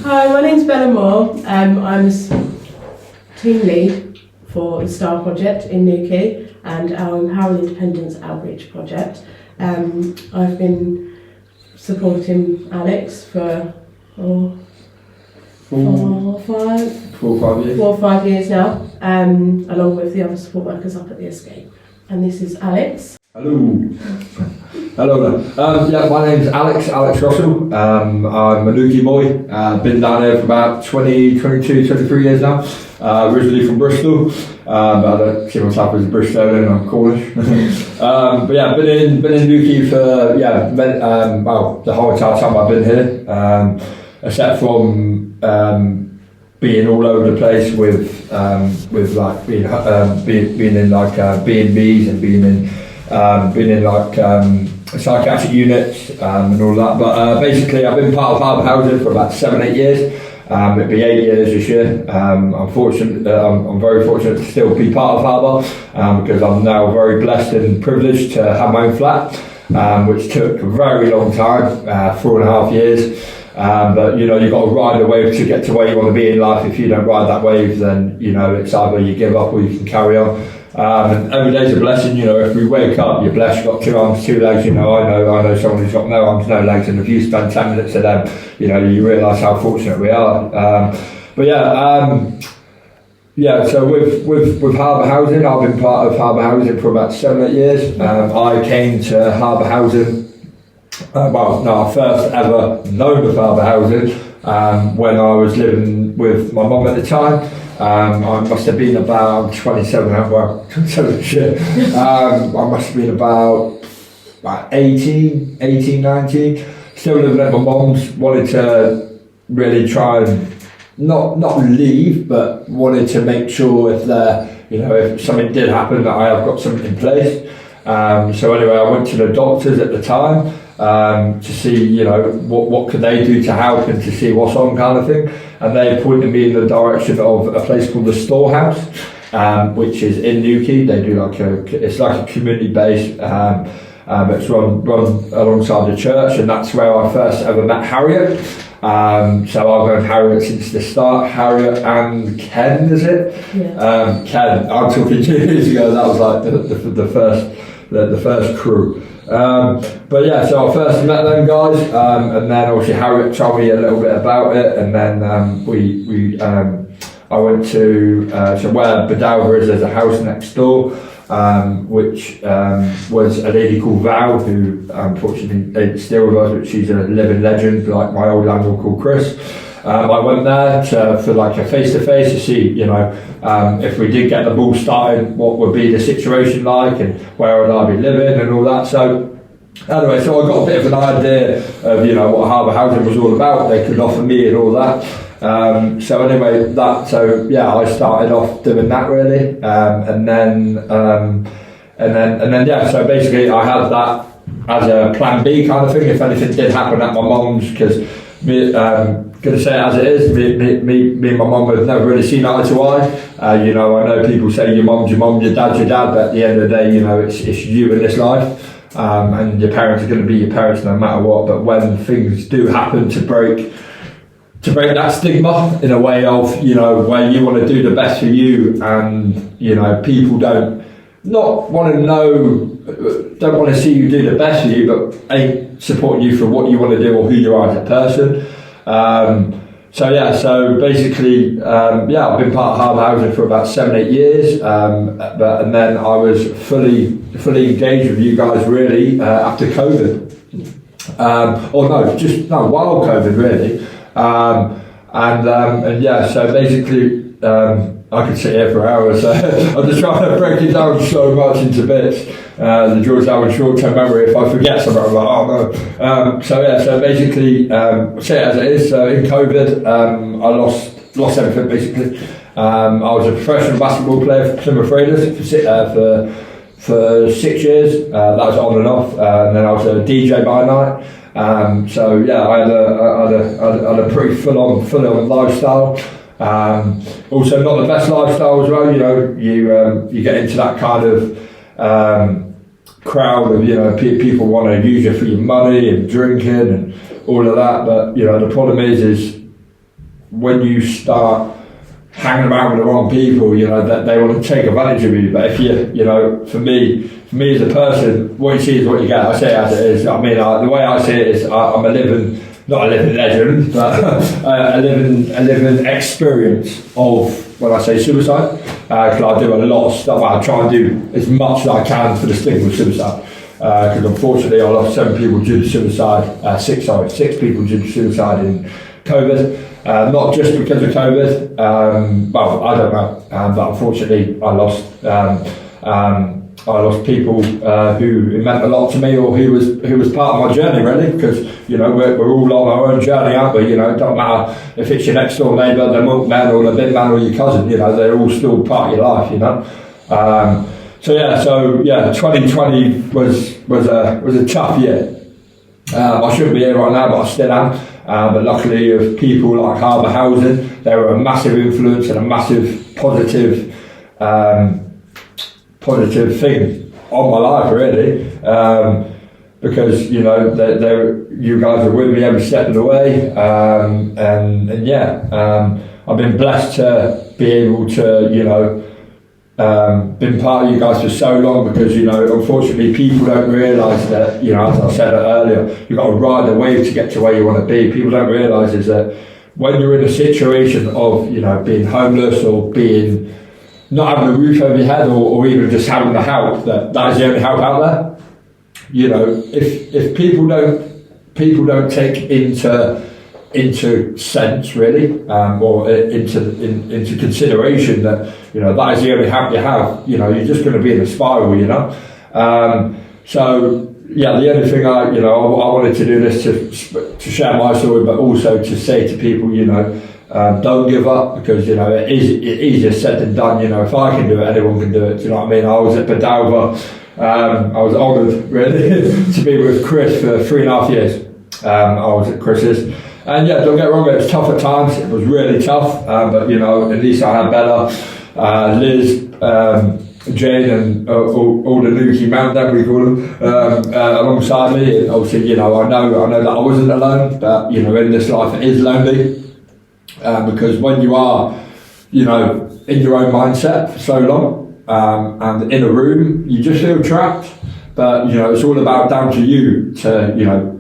Hi, my name's Bella Moore. I'm a team lead for the STAR project in Newquay and our Empowering Independence outreach project. I've been supporting Alex for 4 or 5 years now, along with the other support workers up at the Escape. And this is Alex. Hello. Hello there. My name's Alex Russell. I'm a Newquay boy. Been down here for about 22, 23 years now. Originally from Bristol, but I don't see myself as a Bristolian, I'm Cornish. But yeah, been in Newquay for the whole entire time I've been here, except from being all over the place with like being in like B&Bs and being in like psychiatric units and all that. But basically, I've been part of Harbour Housing for about 7-8 years. It'll be 8 years this year. I'm very fortunate to still be part of Harbour because I'm now very blessed and privileged to have my own flat, which took a very long time, 4.5 years. But you've got to ride the wave to get to where you want to be in life. If you don't ride that wave, then it's either you give up or you can carry on. And every day's a blessing. If we wake up, you're blessed. You've got 2 arms, 2 legs. I know someone who's got no arms, no legs, and if you spend 10 minutes with them, you realise how fortunate we are. So with Harbour Housing, I've been part of Harbour Housing for about 7-8 years. I came to Harbour Housing. I first ever known of Harbour Housing when I was living with my mum at the time. I must have been about 27, I must have been about 18, 19, still living at my mum's, wanted to really try and not leave, but wanted to make sure if something did happen that I have got something in place. So anyway, I went to the doctors at the time to see, what could they do to help and to see what's on kind of thing. And they pointed me in the direction of a place called the Storehouse, which is in Newquay. They do it's like a community base. It's run alongside the church, and that's where I first ever met Harriet. So I've known Harriet since the start. Harriet and Ken, is it? Yeah. Ken, I'm talking 2 years ago. That was like the first crew. So I first met them guys, and then obviously Harriet told me a little bit about it, and then I went to where Bedauver is. There's a house next door, which was a lady called Val, who unfortunately ain't still with us, but she's a living legend, like my old landlord called Chris. I went there for like a face-to-face to see, if we did get the ball started, what would be the situation like and where would I be living and all that. So anyway, so I got a bit of an idea of, what Harbour Housing was all about, what they could offer me and all that. I started off doing that really. So basically I had that as a plan B kind of thing if anything did happen at my mum's, because going to say it as it is, me and my mum have never really seen eye to eye. I know people say your mum's your mum, your dad's your dad, but at the end of the day, it's you in this life, and your parents are going to be your parents no matter what. But when things do happen to break that stigma in a way of, where you want to do the best for you, and people don't want to see you do the best for you, but ain't supporting you for what you want to do or who you are as a person. So basically, I've been part of Harbour Housing for about 7-8 years, and then I was fully engaged with you guys really after COVID, while COVID really, so basically I could sit here for hours, so I'm just trying to break it down so much into bits. The George Darwin short-term memory, if I forget something, I'm like, oh no. So basically, say it as it is. So in COVID, I lost everything basically. I was a professional basketball player for Plymouth Raiders for 6 years. That was on and off, and then I was a DJ by night. I had a pretty full-on lifestyle. Also not the best lifestyle as well, you get into that kind of crowd of, people want to use you for your money and drinking and all of that, but, the problem is when you start hanging around with the wrong people, you know, that they want to take advantage of you. But if you know, for me as a person, what you see is what you get. I say it as it is. I mean, the way I see it is, I'm not a living legend, but a living experience of when I say suicide. Because I do a lot of stuff. I try and do as much as I can for the stigma of suicide. Because unfortunately, I lost 7 people due to suicide. 6 people due to suicide in COVID. Not just because of COVID. Well, I don't know. But unfortunately, I lost people who meant a lot to me, or who was part of my journey, really. Because you know we're all on our own journey, aren't we? You know, it don't matter if it's your next door neighbour, the milkman, or the big man, or your cousin. You know, they're all still part of your life. You know. So 2020 was a tough year. I shouldn't be here right now, but I still am. But luckily, of people like Harbour Housing, they were a massive influence and a massive positive thing on my life, really. Because you know, you guys are with me every step of the way, I've been blessed to be able to, you know, been part of you guys for so long, because you know, unfortunately, people don't realise that, you know, as I said earlier, you've got to ride the wave to get to where you want to be. People don't realise is that when you're in a situation of, you know, being homeless, or being not having a roof over your head, or even just having the help, that is the only help out there. You know, if people don't take into sense, really, or into consideration that, you know, that is the only help you have, you know, you're just going to be in a spiral, you know. So yeah, the only thing I wanted to do this to share my story, but also to say to people, you know, don't give up, because you know it is easier said than done. You know, if I can do it, anyone can do it. Do you know what I mean? I was at Bedalva. I was honoured, really, to be with Chris for 3.5 years. I was at Chris's. And yeah, don't get me wrong, it was tough at times. It was really tough, but you know, at least I had Bella, Liz, Jane, and all the Nuki Mountain, we call them, alongside me. And obviously, you know, I know that I wasn't alone, but you know, in this life it is lonely, because when you are, you know, in your own mindset for so long, and in a room, you just feel trapped. But you know, it's all about down to you to, you know,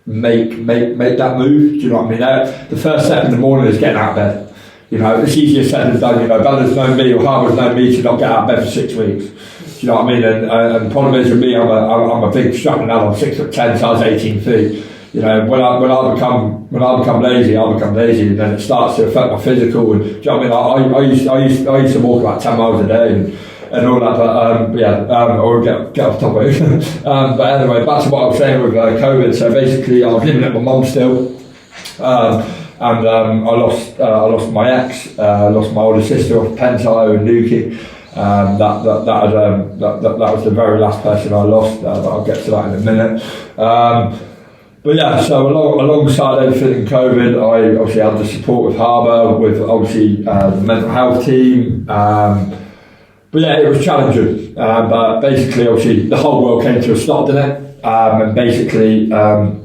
make that move. Do you know what I mean? The first step in the morning is getting out of bed. You know, it's easier said than done. You know, Bella's known me, or Harbour's known me to not get out of bed for 6 weeks. Do you know what I mean? And the problem is with me, I'm a big struggling lad. I'm 6'10", size 18 feet. You know, when I become lazy, and then it starts to affect my physical. And do you know what I mean? I used to walk about 10 miles a day and all that, but or get off topic. But anyway, back to what I was saying with COVID. So basically, I was living at my mum's still, and I lost my ex, lost my older sister off Pentile and Nuki. That was the very last person I lost. But I'll get to that in a minute. But yeah, so alongside everything in COVID, I obviously had the support with Harbour, with obviously the mental health team. But yeah, it was challenging. But basically, obviously, the whole world came to a stop, didn't it? And basically, I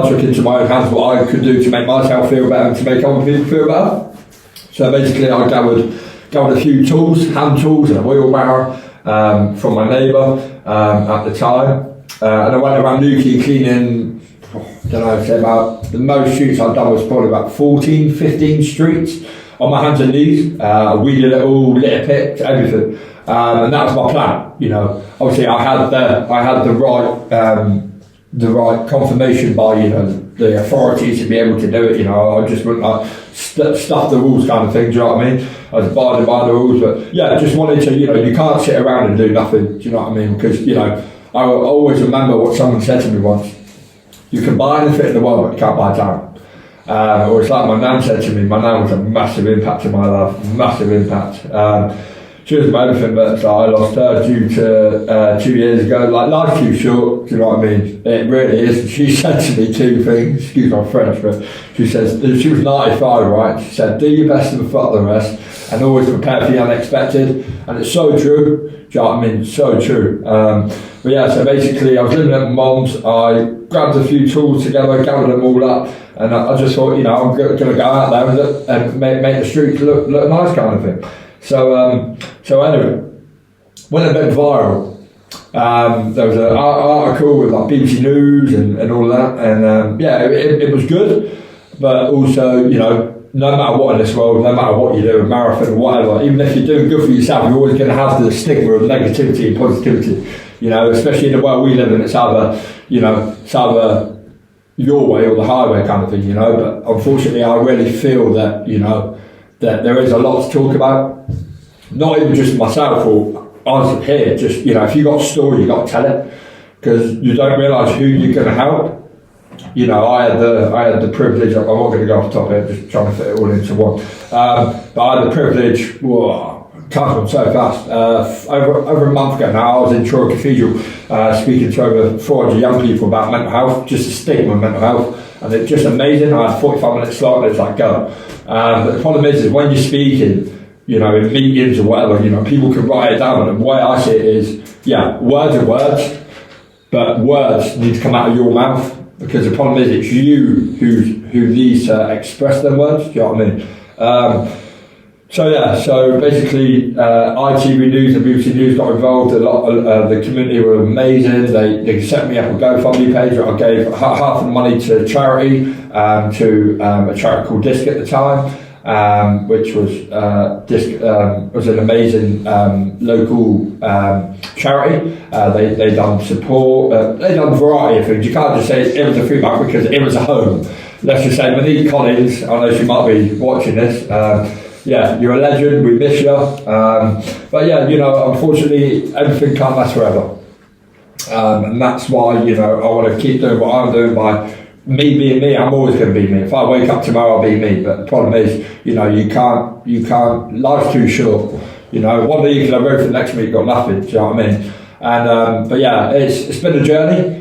took into my own hands what I could do to make myself feel better and to make other people feel better. So basically, I gathered a few tools, hand tools, and a wheelbarrow from my neighbour at the time. And I went around Nuki cleaning, say about, the most shoots I've done was probably about 14, 15 streets on my hands and knees. Weeded it all, lit a pit, everything. And that was my plan, you know. Obviously I had the right confirmation by, you know, the authorities to be able to do it, you know. I just wouldn't like stuff the rules kind of thing, do you know what I mean? I was abiding by the rules, but yeah, just wanted to, you know, you can't sit around and do nothing, do you know what I mean? Because, you know, I will always remember what someone said to me once. You can buy anything in the world, but you can't buy time. Or it's like my nan said to me. My nan was a massive impact in my life, massive impact. She was my everything, but so I lost her due to 2 years ago. Like, life's too short, do you know what I mean? It really is. She said to me 2 things, excuse my French, but she says, she was 95, right? She said, do your best and fuck the rest, and always prepare for the unexpected. And it's so true. Do you know what I mean? So true. But yeah, so basically I was living at my mum's, I grabbed a few tools together, gathered them all up, and I just thought, you know, I'm going to go out there and make the streets look nice, kind of thing. So anyway, went a bit viral. There was an article with like BBC News and all that, and yeah, it was good, but also, you know, no matter what in this world, no matter what you do, a marathon or whatever, even if you're doing good for yourself, you're always going to have the stigma of negativity and positivity, you know, especially in the world we live in. It's either, you know, it's either your way or the highway kind of thing, you know, but unfortunately I really feel that, you know, that there is a lot to talk about, not even just myself or us here, just, you know, if you got a story, you got to tell it, because you don't realise who you're going to help. You know, I had the privilege. I'm not going to go off the top here, just trying to fit it all into one. But I had the privilege. Whoa, can't come so fast. Over a month ago now, I was in Troy Cathedral speaking to over 400 young people about mental health, just the stigma of mental health, and it's just amazing. I had 45 minutes slot, and it's like go. But the problem is when you're speaking, you know, in meetings or whatever, you know, people can write it down, and the way I see it is, yeah, words are words, but words need to come out of your mouth. Because the problem is, it's you who needs to express them words. Do you know what I mean? So yeah, so basically, ITV News and BBC News got involved. A lot of the community were amazing. They set me up a GoFundMe page. I gave half of the money to charity, to a charity called Disc at the time, which was was an amazing local charity. They done support. They done a variety of things. You can't just say it was a free bank because it was a home. Let's just say Monique Collins. I know she might be watching this. Yeah, you're a legend. We miss you. But yeah, you know, unfortunately, everything can't last forever. And that's why, you know, I want to keep doing what I'm doing by me being me. I'm always going to be me. If I wake up tomorrow, I'll be me. But the problem is, you know, you can't. Life's too short. You know, one day you can have everything, next week you've got nothing. Do you know what I mean? And but yeah, it's been a journey.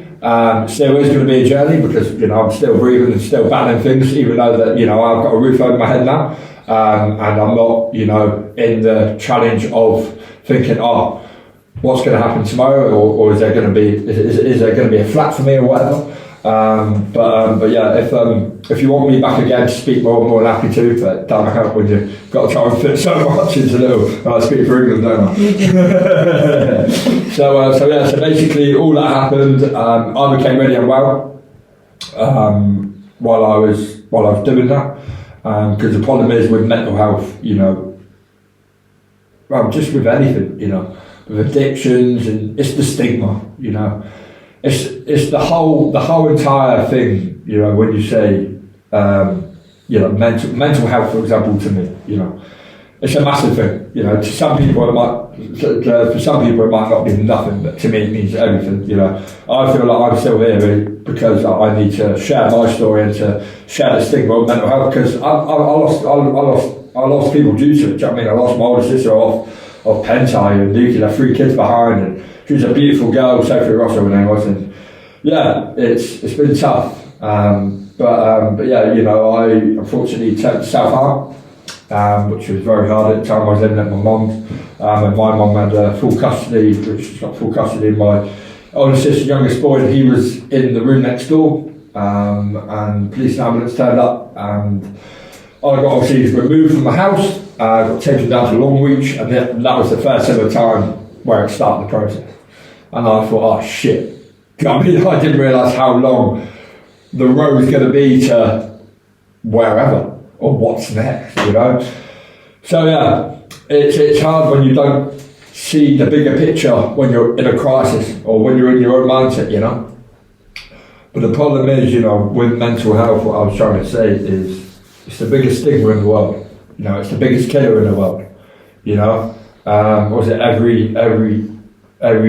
Still is going to be a journey because, you know, I'm still breathing and still battling things, even though that, you know, I've got a roof over my head now, and I'm not, you know, in the challenge of thinking, oh, what's going to happen tomorrow, or is there going to be is there going to be a flat for me or whatever. But yeah, if you want me back again to speak more than happy to, but don't help when you've got to try and fit so much into little. I speak for England, don't I? So basically all that happened. I became really unwell while I was doing that, because the problem is with mental health, you know, well, just with anything, you know, with addictions, and it's the stigma, you know. It's the whole entire thing, you know, when you say, you know, mental health, for example, to me, you know, it's a massive thing, you know. To some people it might, for some people it might not be nothing, but to me it means everything, you know. I feel like I'm still here because I need to share my story and to share the stigma of mental health, because I lost people due to it. Do you know what I mean? I lost my older sister off Pentai and Nuki, left 3 kids behind, and she was a beautiful girl, Sophie Rosso, her name was, and yeah, it's been tough. But yeah, you know, I unfortunately turned to self-harm, which was very hard at the time. I was living at my mum's, and my mum had full custody, which she's got full custody of my older sister, youngest boy, and he was in the room next door, and police and ambulance turned up, and I got obviously removed from the house, got taken down to Longreach, and that was the first ever time where it started the process. And I thought, oh shit. I mean, I didn't realise how long the road was going to be to wherever, or what's next, you know. So yeah, it's hard when you don't see the bigger picture when you're in a crisis, or when you're in your own mindset, you know. But the problem is, you know, with mental health, what I was trying to say is, it's the biggest stigma in the world. You know, it's the biggest killer in the world. You know, was it every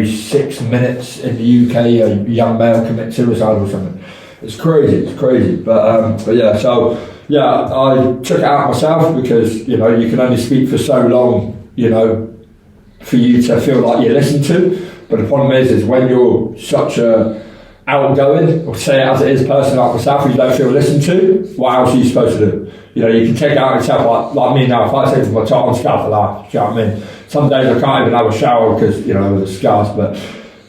6 minutes in the UK a young male commits suicide or something? It's crazy. But yeah, so yeah, I took it out myself, because, you know, you can only speak for so long, you know, for you to feel like you're listened to. But the problem is when you're such a outgoing, or say it as it is, person like myself, you don't feel listened to, what else are you supposed to do? You know, you can take it out yourself, like me now. If I say to my child, I'm scarred for life, do you know what I mean? Some days I can't even have a shower because, you know, of the scars, but,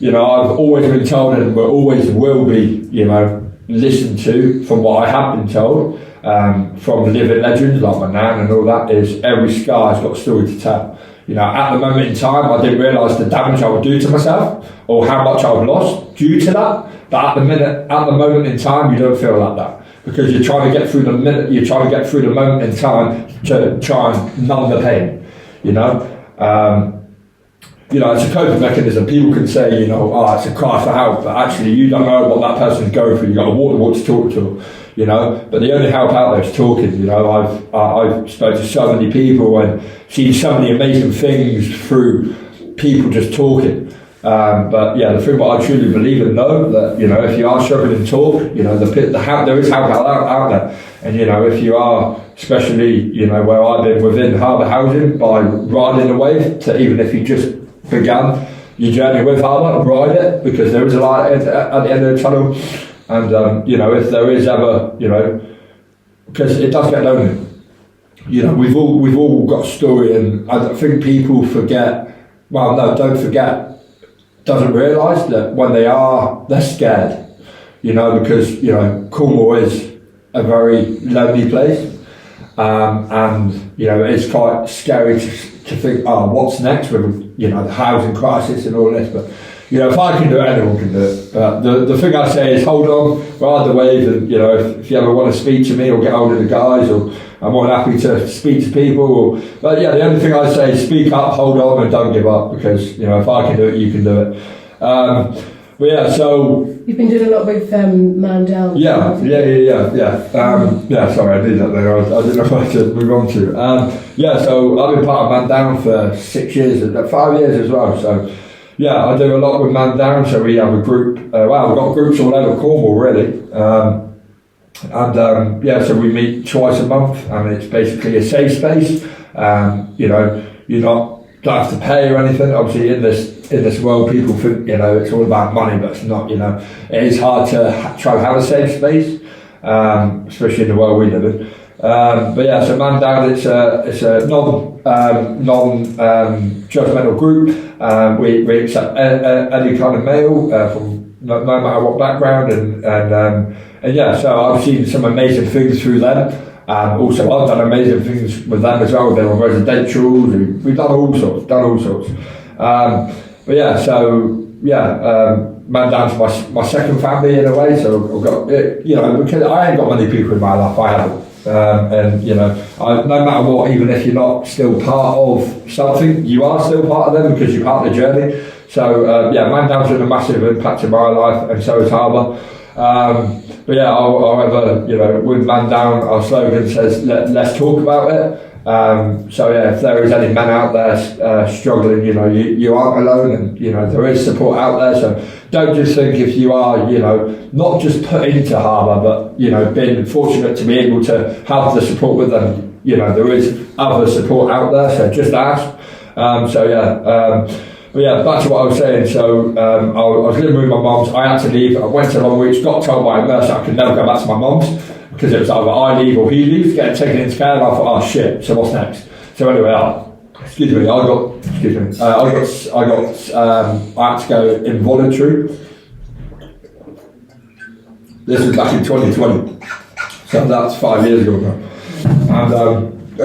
you know, I've always been told, and always will be, you know, listened to from what I have been told, from living legends like my nan and all that, is every scar has got a story to tell. You know, at the moment in time, I didn't realise the damage I would do to myself or how much I've lost due to that. But at the moment in time, you don't feel like that, because you're trying to get through the minute, you're trying to get through the moment in time to try and numb the pain. You know, it's a coping mechanism. People can say, you know, oh, it's a cry for help, but actually, you don't know what that person's going through. You've got to walk the walk to talk to them. You know, but the only help out there is talking. You know, I've spoken to so many people and seen so many amazing things through people just talking. But yeah, the thing what I truly believe and know, that, you know, if you are struggling to talk, you know, there is help out there. And, you know, if you are, especially, you know, where I've been within Harbour Housing, by riding a wave, to even if you just began your journey with Harbour, ride it, because there is a light at the end of the tunnel. And, you know, if there is ever, you know, because it does get lonely. You know, we've all got a story, and I think people forget, well, no, don't forget, doesn't realise that when they're scared, you know, because, you know, Cornwall is a very lonely place, and, you know, it's quite scary to think, oh, what's next with, you know, the housing crisis and all this, but, you know, if I can do it, anyone can do it. But the thing I say is, hold on, ride the wave, and, you know, if you ever want to speak to me or get hold of the guys, or I'm more than happy to speak to people. But yeah, the only thing I say is speak up, hold on, and don't give up, because, you know, if I can do it, you can do it. But yeah, so... You've been doing a lot with Man Down. Yeah. Sorry, I did that there. I didn't know what to move on to. So I've been part of Man Down for 6 years, 5 years as well, so... Yeah, I do a lot with Man Down, so we have a group, we've got groups all over Cornwall, really. So we meet twice a month, and it's basically a safe space. You know, don't have to pay or anything. Obviously, in this world, people think, you know, it's all about money, but it's not. You know, it is hard to try and have a safe space, especially in the world we live in. So Man Down, it's a non-judgmental group. We accept any kind of male from no matter what background, so I've seen some amazing things through them. Also, I've done amazing things with them as well. We've been on residentials, we've done all sorts. Man Down's my second family in a way. So I've got, you know, because I ain't got many people in my life, I haven't. You know, no matter what, even if you're not still part of something, you are still part of them, because you're part of the journey. So Man Down's had a massive impact in my life, and so has Harbour. However, you know, with Man Down, our slogan says, let's talk about it. If there is any men out there struggling, you know, you aren't alone, and, you know, there is support out there. So don't just think, if you are, you know, not just put into Harbour, but, you know, being fortunate to be able to have the support with them, you know, there is other support out there, so just ask. Back to what I was saying. So I was living with my mum's. I had to leave. I went to Long Reach, got told by a nurse I could never go back to my mum's, because it was either I leave or he leaves, getting taken into care. And I thought, oh shit, so what's next? So anyway, I had to go involuntary. This was back in 2020, so that's 5 years ago now. So I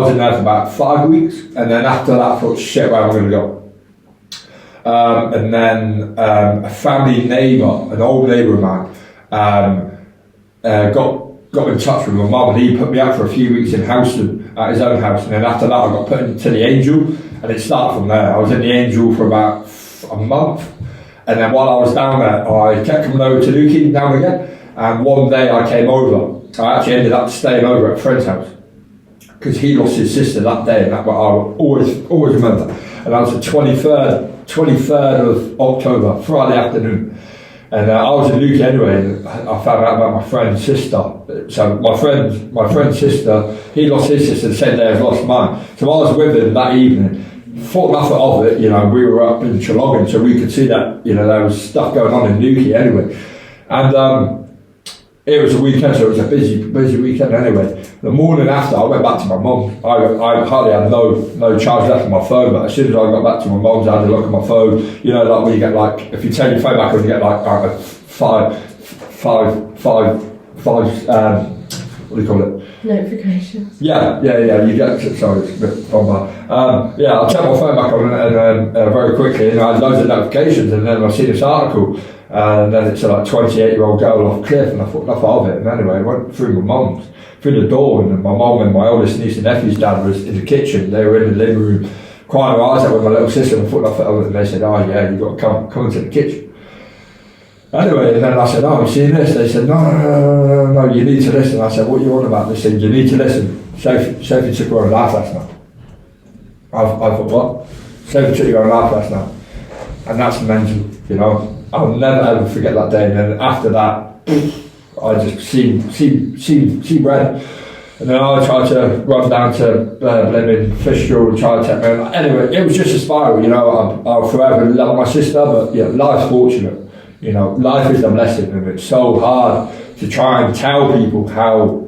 was in there for about 5 weeks, and then after that I thought, shit, where am I going to go? And then a family neighbour, an old neighbour of mine, got in touch with my mum, and he put me out for a few weeks in Houston, at his own house, and then after that I got put into the Angel, and it started from there. I was in the Angel for about a month, and then while I was down there, I kept coming over to Newquay now and again, and one day I came over. I actually ended up staying over at a friend's house, because he lost his sister that day, and that what I always remember. And that was the 23rd of October, Friday afternoon. And I was in Luke anyway, and I found out about my friend's sister. So my friend's sister, he lost his sister the same day as I lost mine. So I was with him that evening, thought nothing of it. We were up in Treloggan, so we could see that there was stuff going on in Newquay anyway, and it was a weekend, so it was a busy weekend anyway. The morning after, I went back to my mum. I hardly had no charge left on my phone, but as soon as I got back to my mum's, I had a look at my phone. Like when you get if you turn your phone back on, you get five. What do you call it? Notifications. Yeah. You get, sorry, it's a bit bombard. I checked my phone back on and very quickly, I had loads of notifications, and then I see this article, and then it's a 28-year-old girl off cliff, and I thought nothing of it. And anyway, I went through the door, and my mum and my oldest niece and nephew's dad was in the kitchen. They were in the living room crying their eyes out with my little sister, and I thought nothing of it. And they said, "Oh yeah, you've got to come into the kitchen." Anyway, and then I said, "Oh, I'm seeing this." They said, no, you need to listen. I said, "What are you on about?" They said, "You need to listen. Sophie took her own life last night." I thought, what? Sophie took your own life last night. And that's mental, I'll never ever forget that day. And then after that, I just seen red. And then I tried to run down to blaming Fishkill and try to take me on. Anyway, it was just a spiral, I'll forever love my sister, but life's fortunate. Life is a blessing, and it's so hard to try and tell people how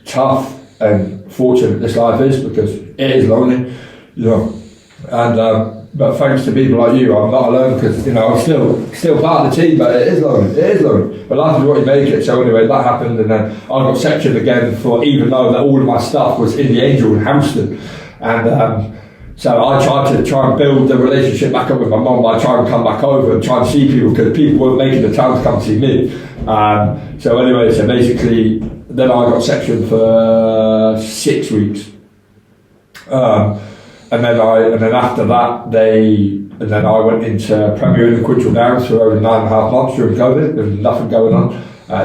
tough and fortunate this life is, because it is lonely, and but thanks to people like you, I'm not alone, because I'm still part of the team, but it is lonely. But life is what you make it. So anyway, that happened, and then I got sectioned again even though that all of my stuff was in the Angel in Hampstead, and so I tried to build the relationship back up with my mum by trying to come back over and try and see people, because people weren't making the time to come see me. So anyway, so basically, then I got sectioned for 6 weeks, and then after that I went into Premier Inn and Quintrell Downs for over 9.5 months during COVID. There was nothing going on,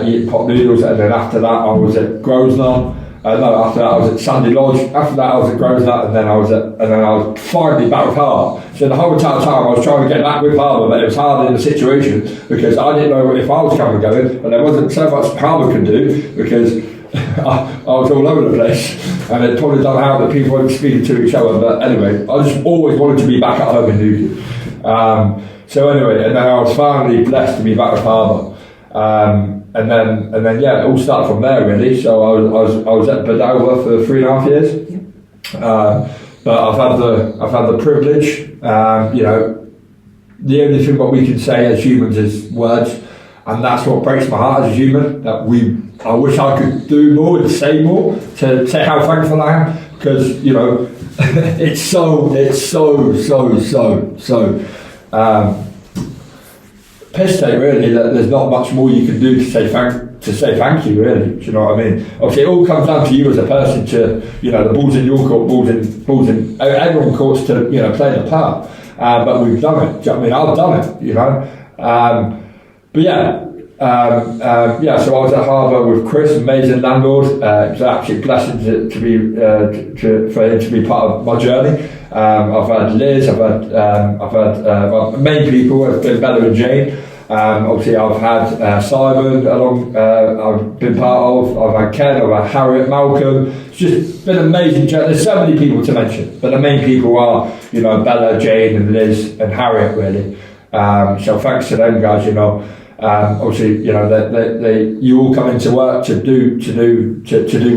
eating pot noodles, and then after that I was at Grosvenor. After that I was at Sandy Lodge. After that I was at Grosvenor, and then I was finally back with Harbour. So the whole entire time I was trying to get back with Harbour, but it was hard in the situation because I didn't know if I was coming or going, and there wasn't so much Harbour could do because I was all over the place, and it probably done out that people weren't speaking to each other. But anyway, I just always wanted to be back at home in Newquay. So anyway, and then I was finally blessed to be back with Harbour. And then it all started from there really. So I was at Bedova for 3.5 years. But I've had the privilege. The only thing what we can say as humans is words, and that's what breaks my heart as a human. I wish I could do more and say more to say how thankful I am, because it's so piss take really that there's not much more you can do to say thank you really. Do you know what I mean? Obviously it all comes down to you as a person to the ball's in your court, balls in everyone's courts to play the part, but we've done it. Do you know what I mean? I've done it, so I was at Harbour with Chris, amazing landlord. It was an absolute blessing for him to be part of my journey. I've had Liz, I've had main people have been Bella and Jane. Obviously I've had Simon along, I've been part of, I've had Ken, I've had Harriet, Malcolm. It's just been an amazing journey. There's so many people to mention, but the main people are Bella, Jane and Liz and Harriet really. So thanks to them guys. Obviously, they you all come into work to do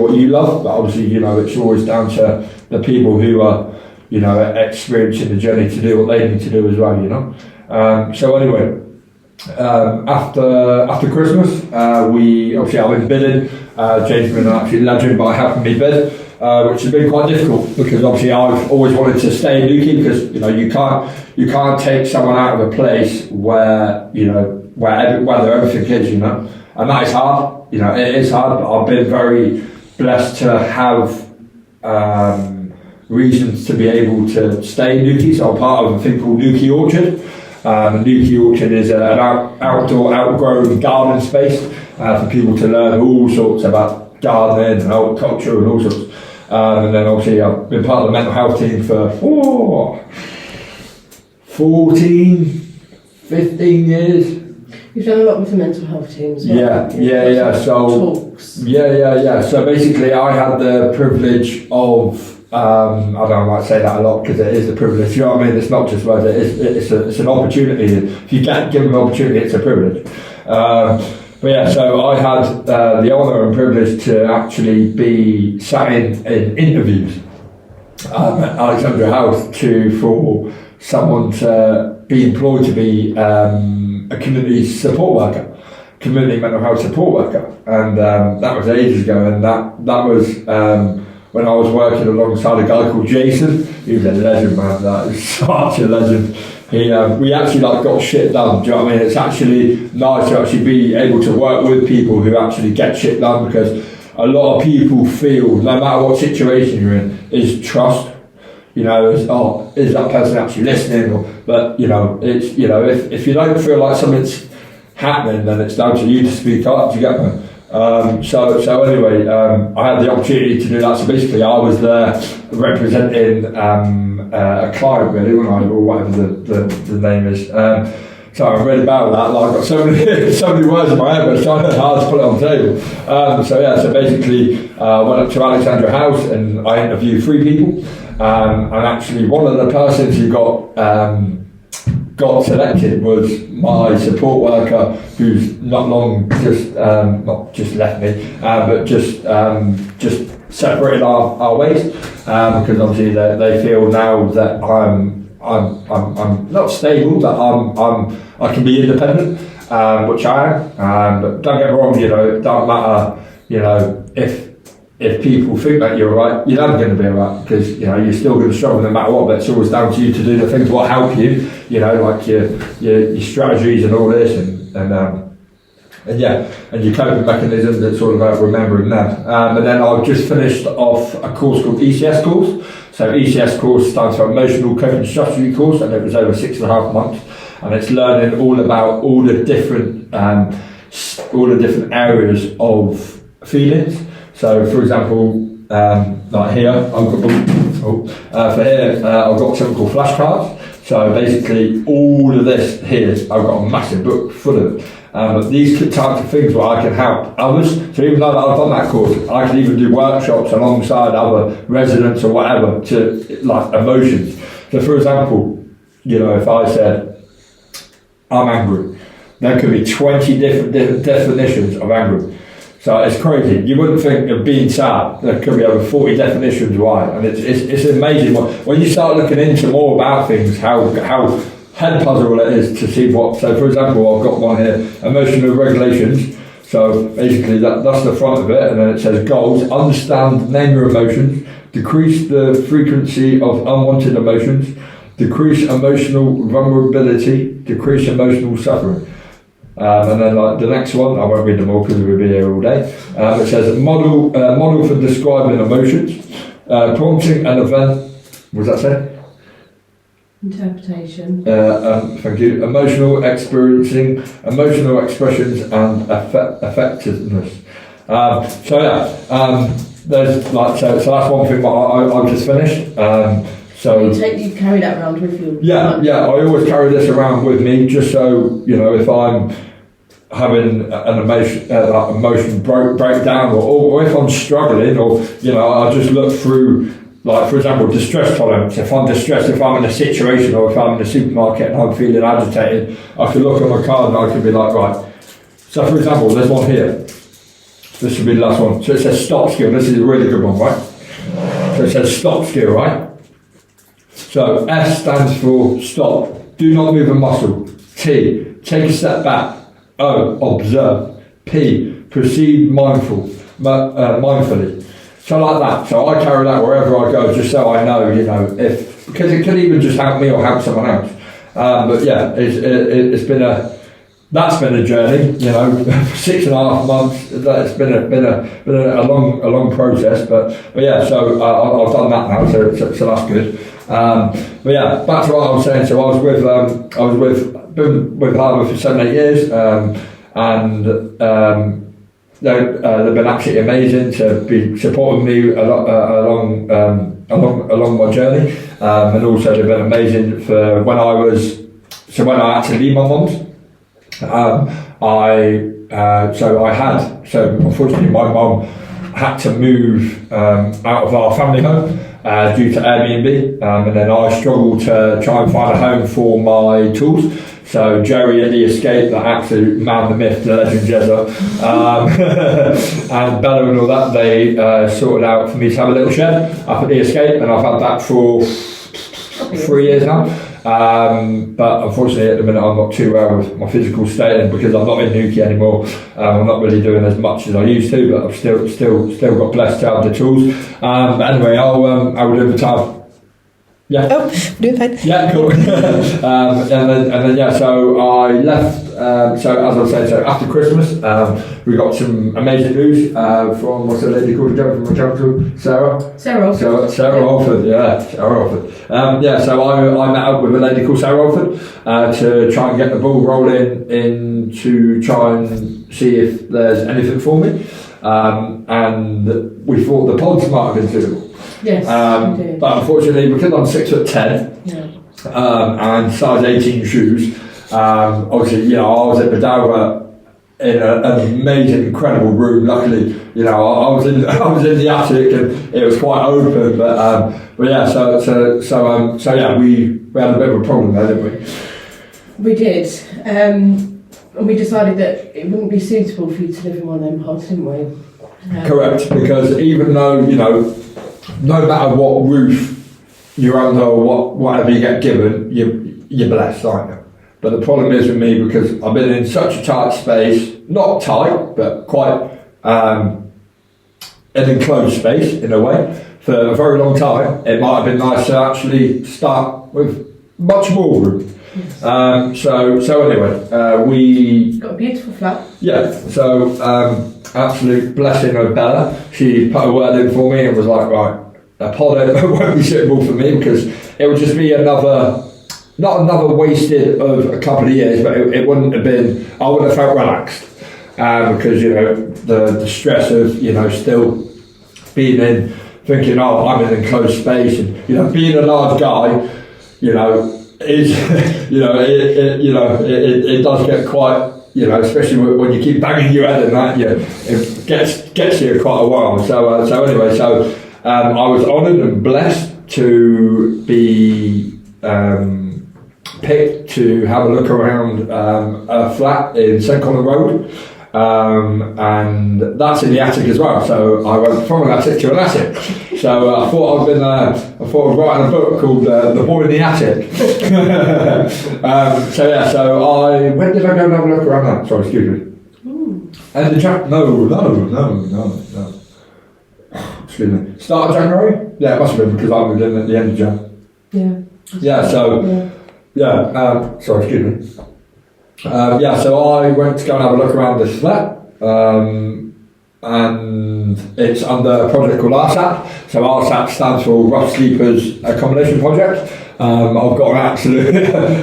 what you love, but obviously, it's always down to the people who are, experiencing the journey to do what they need to do as well, So anyway, after Christmas, I've been bidding. James has been an absolute legend by helping me bid, which has been quite difficult because obviously I've always wanted to stay in Newquay because you can't take someone out of a place where where everything is, and that is hard. It is hard, but I've been very blessed to have reasons to be able to stay in Newquay. So I'm part of a thing called Newquay Orchard. Newquay Orchard is an outdoor, outgrown garden space for people to learn all sorts about gardening and horticulture and all sorts. And then obviously I've been part of the mental health team for 15 years. You've done a lot with the mental health teams. Yeah. So talks. So basically, I had the privilege of I know I might say that a lot because it is a privilege. You know what I mean? It's not just words. It's an opportunity. If you get given an opportunity, it's a privilege. But yeah, so I had the honour and privilege to actually be sat in interviews at Alexandra House for someone to be employed to be a community support worker, community mental health support worker, and that was ages ago, and that was when I was working alongside a guy called Jason. He was a legend, man. That was such a legend. We actually got shit done. Do you know what I mean? It's actually nice to actually be able to work with people who actually get shit done, because a lot of people feel, no matter what situation you're in, is trust. You know, is that person actually listening? But it's if you don't feel like something's happening, then it's down to you to speak up. Do you get me? So anyway, I had the opportunity to do that. So basically, I was there representing a client, really, or whatever the name is. So I read about that. I've got so many words in my head, but it's kind of hard to put it on the table. So basically, I went up to Alexandra House and I interviewed 3 people. And actually, one of the persons who got selected was my support worker, who's not just left me, but just separated our ways, because obviously they feel now that I'm not stable, but I can be independent, which I am. But don't get me wrong, it don't matter, if people think that you're right, you're never going to be right, because you're still going to struggle no matter what. But it's always down to you to do the things what help you, like your strategies and all this, and your coping mechanisms. It's all about remembering them. And then I've just finished off a course called ECS course. So ECS course stands for Emotional Coping Strategy course, and it was over 6.5 months, and it's learning all about all the different areas of feelings. So, for example, like here, I've got something called flashcards. So basically, all of this here, I've got a massive book full of it. But these types of things where I can help others. So even though I've done that course, I can even do workshops alongside other residents or whatever to emotions. So, for example, if I said I'm angry, there could be 20 different definitions of angry. So it's crazy. You wouldn't think of being sad. There could be over 40 definitions why, and it's amazing when you start looking into more about things, how head puzzle it is to see what. So for example, I've got one here: emotional regulations. So basically, that's the front of it, and then it says goals: understand, name your emotions, decrease the frequency of unwanted emotions, decrease emotional vulnerability, decrease emotional suffering. And then the next one, I won't read them all because we'll be here all day. It says model for describing emotions, prompting an event. What does that say? Interpretation. Thank you. Emotional experiencing, emotional expressions, and effectiveness. There's so that's one thing that I've just finished. So you carry that around with you? Yeah. I always carry this around with me, just so if I'm having an emotion breakdown, or if I'm struggling, or I just look through, for example, distress tolerance. If I'm distressed, if I'm in a situation, or if I'm in a supermarket and I'm feeling agitated, I can look at my card and I can be like, right. So for example, there's one here. This should be the last one. So it says stop skill. This is a really good one, right? So it says stop skill, right? So S stands for stop, do not move a muscle. T, take a step back. O, observe. P, proceed mindfully. So like that. So I carry that wherever I go, just so I know, because it could even just help me or help someone else. But yeah, that's been a journey. 6.5 months. It's been a long process. But yeah. So I've done that now. So that's good. But yeah, back to what I was saying. So I was been with Harbour for 7-8 years, and they've been absolutely amazing to be supporting me along my journey, and also they've been amazing for when I had to leave my mum's. Unfortunately my mum had to move out of our family home. due to Airbnb, and then I struggled to try and find a home for my tools. So Jerry at the Escape, the absolute man, the myth, the legend, Jezza, and Bella and all that, they sorted out for me to have a little shed up at the Escape, and I've had that for 3 years now. But unfortunately at the minute I'm not too well with my physical state, and because I'm not in Newquay anymore, I'm not really doing as much as I used to, but I've still got blessed to have the tools. But anyway, I will do the time. Yeah. Oh, doing fine. Yeah, cool. and then yeah, so I left. So as I was saying, so after Christmas, we got some amazing news from what's the lady called again from my childhood? Sarah Alford. Sarah Alford. Yeah, so I met up with a lady called Sarah Alford to try and get the ball rolling in to try and see if there's anything for me. And we thought the pods might have been suitable. Yes, but unfortunately, because I'm 6'10", and size 18 shoes, obviously, you know, I was at Bedalva in an amazing, incredible room. Luckily, you know, I was in the attic and it was quite open. But yeah, so yeah, we had a bit of a problem there, didn't we? We did. And we decided that it wouldn't be suitable for you to live in one of them pods, didn't we? Correct, because even though, you know, no matter what roof you're under or whatever you get given, you're blessed, aren't you? But the problem is with me, because I've been in such a tight space, not tight, but quite an enclosed space in a way, for a very long time. It might have been nice to actually start with much more room. Yes. So anyway, we got a beautiful flat. Yeah, so absolute blessing of Bella. She put a word in for me and was like, right, a pod won't be suitable for me, because it would just be not another wasted of a couple of years, but it wouldn't have been, I wouldn't have felt relaxed, because, you know, the stress of, you know, still being in, thinking, oh, I'm in an enclosed space, and, you know, being a large guy, you know, is, you know, it does get quite, you know, especially when you keep banging your head and that, it gets you quite a while. So anyway, I was honoured and blessed to be picked to have a look around a flat in St Conor Road, and that's in the attic as well. So I went from an attic to an attic. So I thought I was writing a book called The Boy in the Attic. So when did I go and have a look around that? Sorry, excuse me. And the no. Excuse me. Start of January? Yeah, it must have been, because I moved in at the end of January. Yeah. Sorry, excuse me. So I went to go and have a look around this flat, and it's under a project called RSAP. So RSAP stands for Rough Sleepers Accommodation Project. I've got an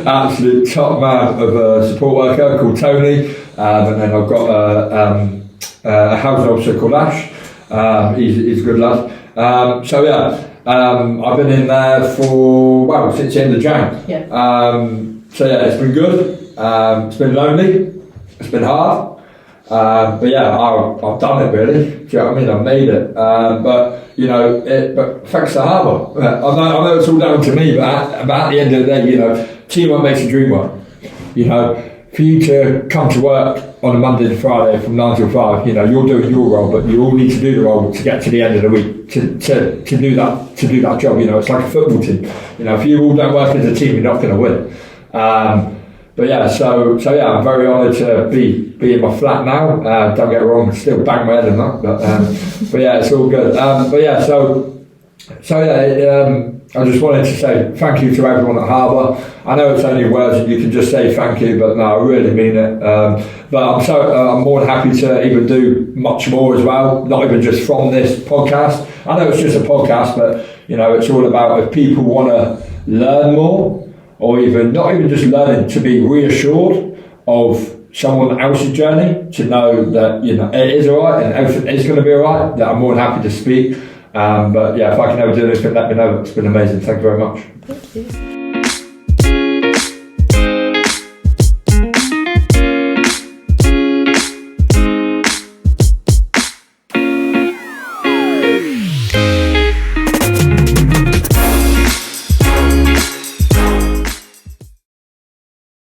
absolute top man of a support worker called Tony, and then I've got a housing officer called Ash. He's a good lad. I've been in there for, since the end of Jan. It's been good. It's been lonely. It's been hard. But yeah, I've done it really. Do you know what I mean? I've made it. But you know, but thanks to Harbour. I know it's all down to me, but at the end of the day, you know, teamwork makes the dream work. You know, for you to come to work on a Monday to Friday from 9 till 5, you know, you're doing your role, but you all need to do the role to get to the end of the week to do that job. You know, it's like a football team. You know, if you all don't work as a team, you're not going to win. But yeah, so I'm very honoured to be in my flat now. Don't get me wrong, still bang my head in that, but yeah, it's all good. I just wanted to say thank you to everyone at Harbour. I know it's only words and you can just say thank you, but no, I really mean it. But I'm more than happy to even do much more as well, not even just from this podcast. I know it's just a podcast, but you know, it's all about if people want to learn more, or even not even just learning, to be reassured of someone else's journey, to know that, you know, it is alright and everything is going to be alright, that I'm more than happy to speak. But yeah, if I can ever do anything, let me know. It's been amazing. Thank you very much. Thank you.